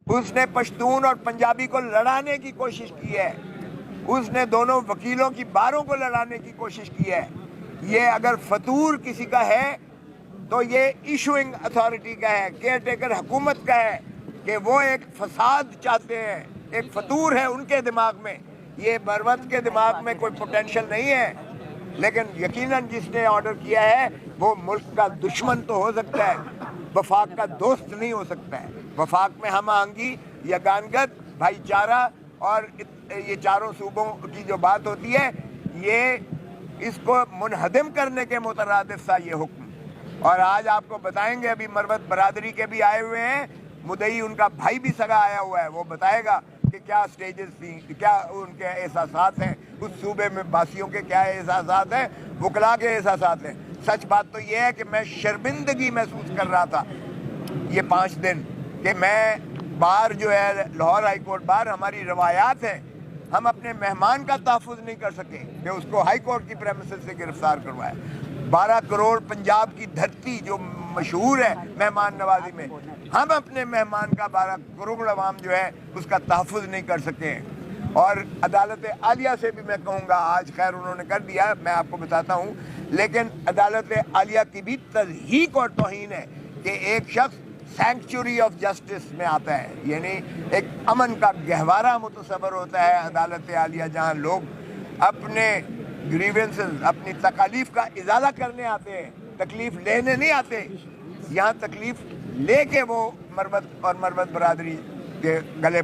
उसने पश्तून और पंजाबी को लड़ाने की कोशिश की है, उसने दोनों वकीलों की बारों को लड़ाने की कोशिश की है। ये अगर फतूर किसी का है तो ये इशूइंग अथॉरिटी का है, केयर टेकर हुकूमत का है कि वो एक फसाद चाहते हैं, एक फतूर है उनके दिमाग में। ये मरवत के दिमाग में कोई पोटेंशियल नहीं है, लेकिन यकीनन जिसने ऑर्डर किया है वो मुल्क का दुश्मन तो हो सकता है, वफाक का दोस्त नहीं हो सकता है। वफाक में हम आहंगी, यगानगत, भाईचारा और ये चारों सूबों की जो बात होती है, ये इसको मुनहदम करने के मुतरादिफ सा ये हुक्म। और आज आपको बताएंगे, अभी मरवत बरादरी के भी आए हुए हैं, मुदई उनका भाई भी सगा आया हुआ है, वो बताएगा कि क्या स्टेजेस थी, क्या उनके एहसासात हैं, उस सूबे में बासियों के क्या एहसासात हैं, वकला के एहसासात हैं। सच बात तो ये है कि मैं शर्मिंदगी महसूस कर रहा था ये 5 दिन कि मैं बार जो है लाहौर हाई कोर्ट बार, हमारी रवायात है, हम अपने मेहमान का तहफ़्फ़ुज़ नहीं कर सके कि उसको हाई कोर्ट की प्रेमिसेस से गिरफ्तार करवाया। 12 करोड़ पंजाब की धरती जो मशहूर है मेहमान नवाजी में, हम अपने मेहमान का 12 करोड़ अवाम जो है उसका तहफ़्फ़ुज़ नहीं कर सके। और अदालत आलिया से भी मैं कहूँगा, आज खैर उन्होंने कर दिया, मैं आपको बताता हूँ, लेकिन अदालत आलिया की भी तज़हीक और तौहीन है कि एक शख्स सैंक्चुरी ऑफ जस्टिस में आता है, यानी एक अमन का गहवारा मुतसव्वर होता है अदालत आलिया, जहाँ लोग अपने ग्रीवेंसेस, अपनी तकालीफ का इजाला करने आते हैं, तकलीफ लेने नहीं आते। यहाँ तकलीफ लेके वो मरवत और मरवत बरादरी के गले